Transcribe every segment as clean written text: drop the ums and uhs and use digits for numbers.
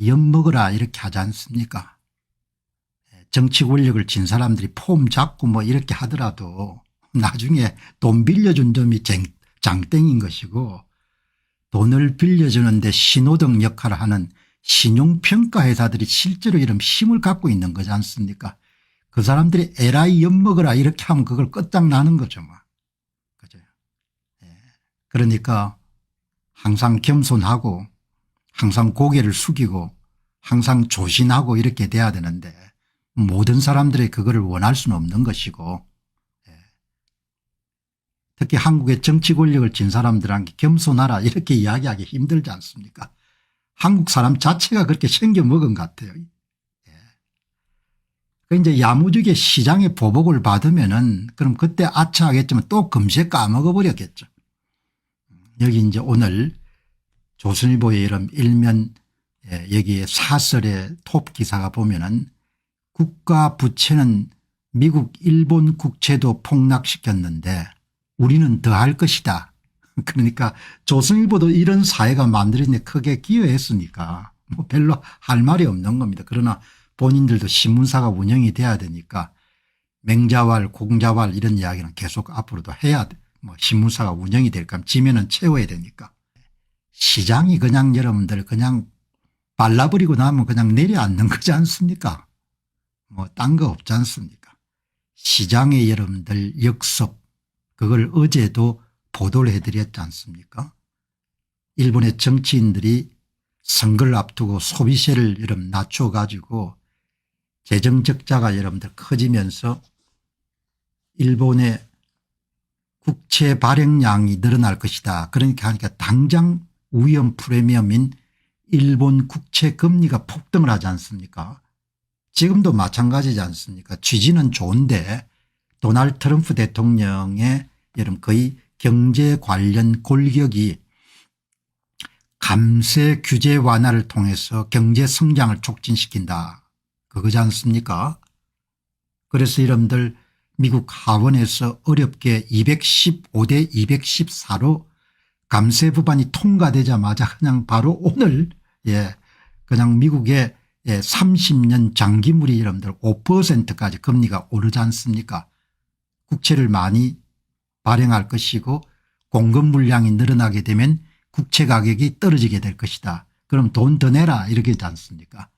엿먹어라 이렇게 하지 않습니까? 정치 권력을 진 사람들이 폼 잡고 뭐 이렇게 하더라도 나중에 돈 빌려준 점이 장땡인 것이고, 돈을 빌려주는데 신호등 역할을 하는 신용평가 회사들이 실제로 이런 힘을 갖고 있는 거지 않습니까? 그 사람들이 에라이 엿먹어라 이렇게 하면 그걸 끝장나는 거죠. 뭐. 그죠? 그러니까 항상 겸손하고 항상 고개를 숙이고 항상 조신하고 이렇게 돼야 되는데, 모든 사람들이 그거를 원할 수는 없는 것이고, 특히 한국의 정치 권력을 진 사람들한테 겸손하라 이렇게 이야기하기 힘들지 않습니까? 한국 사람 자체가 그렇게 생겨먹은 것 같아요. 이제 야무지게 시장의 보복을 받으면은 그럼 그때 아차 하겠지만 또 금세 까먹어 버렸겠죠. 여기 이제 오늘 조선일보의 이런 일면 여기에 사설의 톱 기사가 보면은 국가 부채는 미국 일본 국채도 폭락시켰는데 우리는 더 할 것이다. 그러니까 조선일보도 이런 사회가 만들어지는데 크게 기여했으니까 뭐 별로 할 말이 없는 겁니다. 그러나 본인들도 신문사가 운영이 돼야 되니까 맹자왈 공자왈 이런 이야기는 계속 앞으로도 해야 돼. 뭐 신문사가 운영이 될까 하면 지면은 채워야 되니까. 시장이 그냥 여러분들 그냥 발라버리고 나면 그냥 내려앉는 거지 않습니까? 뭐 딴 거 없지 않습니까? 시장의 여러분들 역습, 그걸 어제도 보도를 해드렸지 않습니까? 일본의 정치인들이 선거를 앞두고 소비세를 여러분 낮춰 가지고 재정 적자가 여러분들 커지면서 일본의 국채 발행량이 늘어날 것이다. 그러니까 하니까 당장 위험 프리미엄인 일본 국채 금리가 폭등을 하지 않습니까? 지금도 마찬가지지 않습니까? 취지는 좋은데 도널드 트럼프 대통령의 여러분 거의 경제 관련 골격이 감세 규제 완화를 통해서 경제 성장을 촉진시킨다. 그거지 않습니까? 그래서 여러분들 미국 하원에서 어렵게 215대 214로 감세 법안이 통과되자마자 그냥 바로 오늘 그냥 미국의 30년 장기물이 여러분들 5%까지 금리가 오르지 않습니까? 국채를 많이 발행할 것이고 공급 물량이 늘어나게 되면 국채 가격이 떨어지게 될 것이다. 그럼 돈 더 내라 이렇게 하지 않습니까?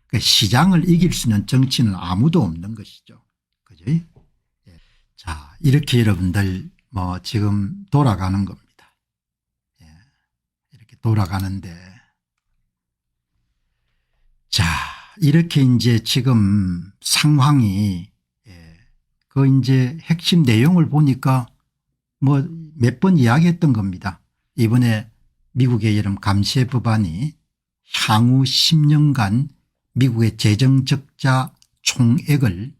그러니까 시장을 이길 수 있는 정치는 아무도 없는 것이죠. 그죠? 자, 이렇게 여러분들 뭐 지금 돌아가는 겁니다. 이렇게 돌아가는데, 자, 이렇게 이제 지금 상황이 그 이제 핵심 내용을 보니까 뭐 몇 번 이야기했던 겁니다. 이번에 미국의 여름 감세 법안이 향후 10년간 미국의 재정 적자 총액을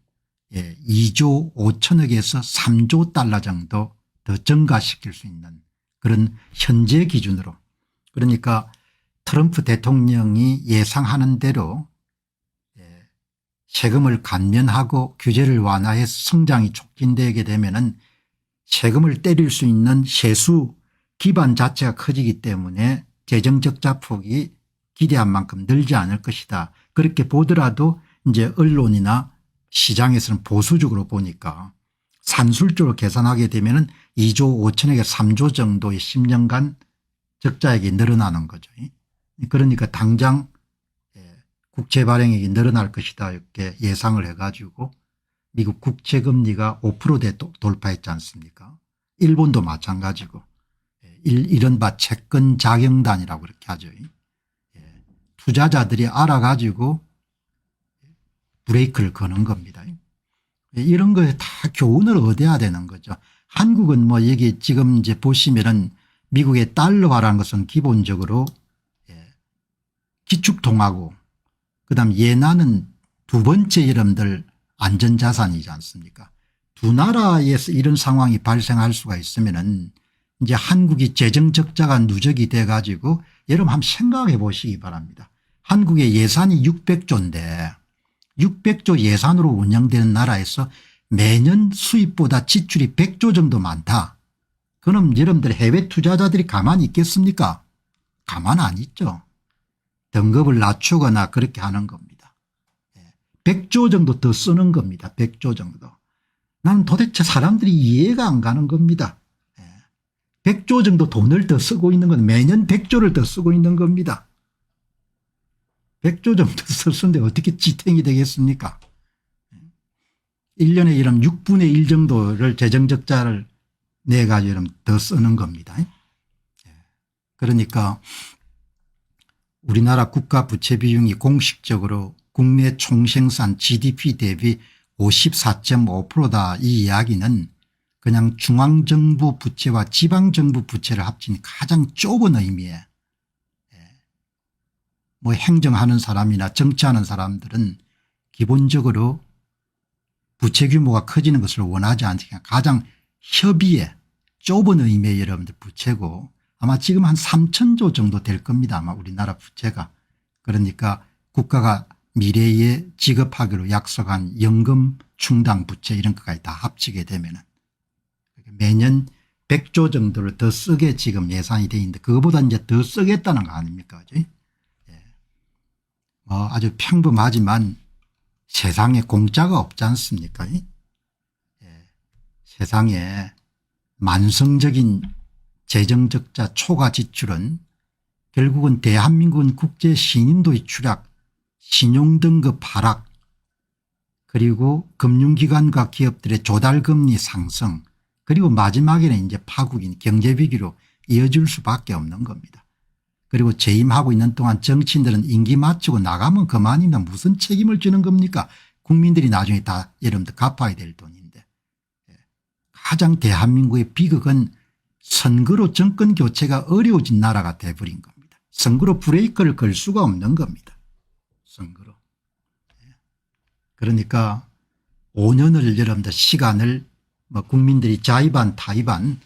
2조 5천억에서 3조 달러 정도 더 증가시킬 수 있는 그런 현재 기준으로, 그러니까 트럼프 대통령이 예상하는 대로 세금을 감면하고 규제를 완화해서 성장이 촉진되게 되면은 세금을 때릴 수 있는 세수 기반 자체가 커지기 때문에 재정 적자 폭이 기대한 만큼 늘지 않을 것이다. 그렇게 보더라도 이제 언론이나 시장에서는 보수적으로 보니까 산술적으로 계산하게 되면은 2조 5천억에 3조 정도의 10년간 적자액이 늘어나는 거죠. 그러니까 당장 국채 발행액이 늘어날 것이다 이렇게 예상을 해가지고 미국 국채 금리가 5%대 돌파했지 않습니까? 일본도 마찬가지고 이른바 채권 자경단이라고 그렇게 하죠. 투자자들이 알아가지고 브레이크를 거는 겁니다. 이런 거에 다 교훈을 얻어야 되는 거죠. 한국은 뭐 여기 지금 이제 보시면은 미국의 달러화라는 것은 기본적으로 기축통화고 그다음 예나는 두 번째 여러분들 안전자산이지 않습니까? 두 나라에서 이런 상황이 발생할 수가 있으면은 이제 한국이 재정 적자가 누적이 돼 가지고 여러분 한번 생각해 보시기 바랍니다. 한국의 예산이 600조인데 600조 예산으로 운영되는 나라에서 매년 수입보다 지출이 100조 정도 많다. 그럼 여러분들 해외 투자자들이 가만히 있겠습니까? 가만 안 있죠. 등급을 낮추거나 그렇게 하는 겁니다. 100조 정도 더 쓰는 겁니다. 100조 정도. 나는 도대체 사람들이 이해가 안 가는 겁니다. 100조 정도 돈을 더 쓰고 있는 건 매년 100조를 더 쓰고 있는 겁니다. 100조 정도 썼는데 어떻게 지탱이 되겠습니까? 1년에 이런 6분의 1 정도를 재정적자를 내가지고 이러면 더 쓰는 겁니다. 그러니까 우리나라 국가 부채 비중이 공식적으로 국내 총생산 GDP 대비 54.5%다. 이 이야기는 그냥 중앙정부 부채와 지방정부 부채를 합친 가장 좁은 의미에 뭐 행정하는 사람이나 정치하는 사람들은 기본적으로 부채 규모가 커지는 것을 원하지 않으니까 가장 협의에 좁은 의미의 여러분들 부채고 아마 지금 한 3,000조 정도 될 겁니다. 아마 우리나라 부채가. 그러니까 국가가 미래에 지급하기로 약속한 연금 충당 부채 이런 것까지 다 합치게 되면은 매년 100조 정도를 더 쓰게 지금 예산이 되어 있는데 그거보다 이제 더 쓰겠다는 거 아닙니까? 그죠? 아주 평범하지만 세상에 공짜가 없지 않습니까? 세상에 만성적인 재정적자 초과 지출은 결국은 대한민국은 국제 신인도의 추락, 신용등급 하락, 그리고 금융기관과 기업들의 조달금리 상승, 그리고 마지막에는 이제 파국인 경제위기로 이어질 수밖에 없는 겁니다. 그리고 재임하고 있는 동안 정치인들은 임기 마치고 나가면 그만이면 무슨 책임을 지는 겁니까? 국민들이 나중에 다 여러분들 갚아야 될 돈인데. 가장 대한민국의 비극은 선거로 정권 교체가 어려워진 나라가 돼버린 겁니다. 선거로 브레이크를 걸 수가 없는 겁니다. 선거로. 그러니까 5년을 여러분들 시간을 뭐 국민들이 자의반 타의반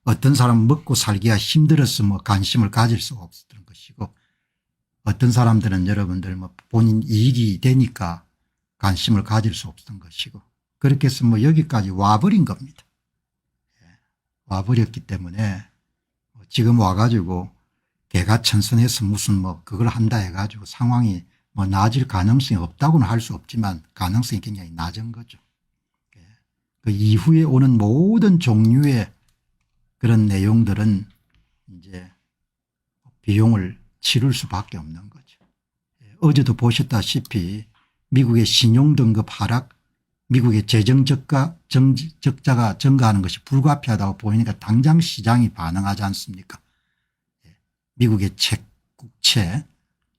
어떤 사람은 먹고 살기가 힘들어서 뭐 관심을 가질 수가 없었던 것이고 어떤 사람들은 여러분들 뭐 본인 이익이 되니까 관심을 가질 수 없었던 것이고 그렇게 해서 뭐 여기까지 와버린 겁니다. 와버렸기 때문에 지금 와가지고 개가천선해서 무슨 뭐 그걸 한다 해가지고 상황이 뭐 나아질 가능성이 없다고는 할 수 없지만 가능성이 굉장히 낮은 거죠. 그 이후에 오는 모든 종류의 그런 내용들은 이제 비용을 치를 수밖에 없는 거죠. 어제도 보셨다시피 미국의 신용등급 하락, 미국의 재정적자가 증가하는 것이 불가피하다고 보이니까 당장 시장이 반응하지 않습니까? 미국의 국채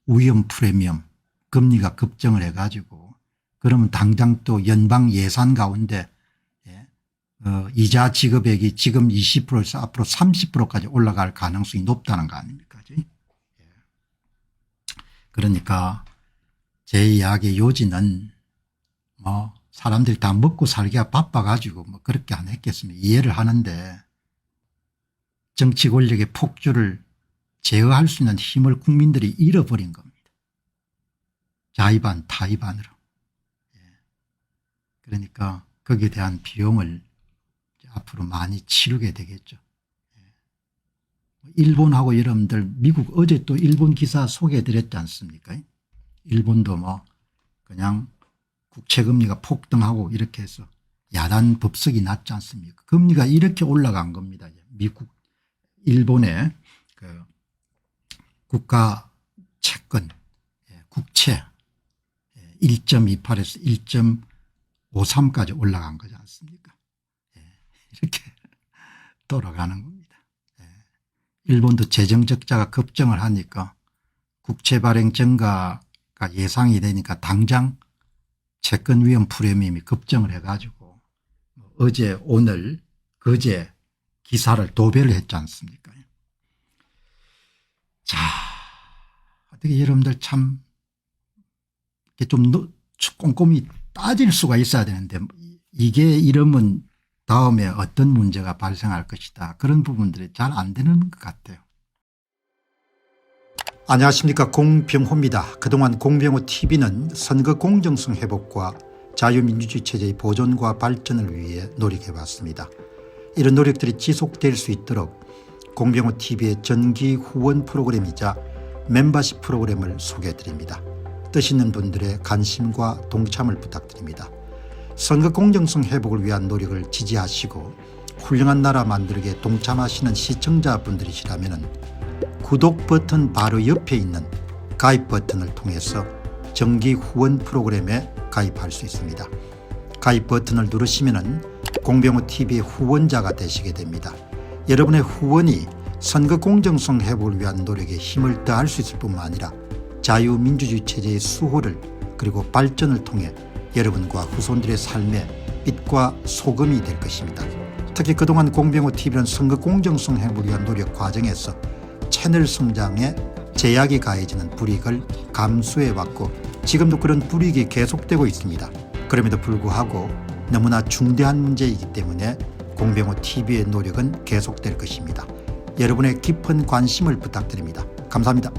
위험 프리미엄 금리가 급증을 해가지고 그러면 당장 또 연방 예산 가운데 이자 지급액이 지금 20%에서 앞으로 30%까지 올라갈 가능성이 높다는 거 아닙니까? 그러니까 제 이야기의 요지는 뭐 사람들이 다 먹고 살기가 바빠가지고 뭐 그렇게 안 했겠습니까? 이해를 하는데 정치 권력의 폭주를 제어할 수 있는 힘을 국민들이 잃어버린 겁니다. 자의반 타의반으로. 그러니까 거기에 대한 비용을 앞으로 많이 치르게 되겠죠. 일본하고 여러분들 미국 어제 또 일본 기사 소개해 드렸지 않습니까? 일본도 뭐 그냥 국채금리가 폭등하고 이렇게 해서 야단 법석이 났지 않습니까? 금리가 이렇게 올라간 겁니다. 미국 일본의 그 국가 채권 국채 1.28에서 1.53까지 올라간 거지 않습니까? 이렇게 돌아가는 겁니다. 일본도 재정적자가 급증을 하니까 국채 발행 증가가 예상이 되니까 당장 채권 위험 프리미엄이 급증을 해가지고 어제 오늘 그제 기사를 도배를 했지 않습니까? 자, 어떻게 여러분들 참 좀 꼼꼼히 따질 수가 있어야 되는데 이게 이러면 다음에 어떤 문제가 발생할 것이다. 그런 부분들이 잘 안 되는 것 같아요. 안녕하십니까, 공병호입니다. 그동안 공병호 TV는 선거 공정성 회복과 자유민주주의 체제의 보존과 발전을 위해 노력해왔습니다. 이런 노력들이 지속될 수 있도록 공병호 TV의 정기 후원 프로그램이자 멤버십 프로그램을 소개해 드립니다. 뜻 있는 분들의 관심과 동참을 부탁드립니다. 선거 공정성 회복을 위한 노력을 지지하시고 훌륭한 나라 만들기에 동참하시는 시청자분들이시라면 구독 버튼 바로 옆에 있는 가입 버튼을 통해서 정기 후원 프로그램에 가입할 수 있습니다. 가입 버튼을 누르시면 공병호TV의 후원자가 되시게 됩니다. 여러분의 후원이 선거 공정성 회복을 위한 노력에 힘을 더할 수 있을 뿐만 아니라 자유민주주의 체제의 수호를 그리고 발전을 통해 여러분과 후손들의 삶에 빛과 소금이 될 것입니다. 특히 그동안 공병호TV는 선거 공정성 회복을 위한 노력 과정에서 채널 성장에 제약이 가해지는 불이익을 감수해왔고 지금도 그런 불이익이 계속되고 있습니다. 그럼에도 불구하고 너무나 중대한 문제이기 때문에 공병호TV의 노력은 계속될 것입니다. 여러분의 깊은 관심을 부탁드립니다. 감사합니다.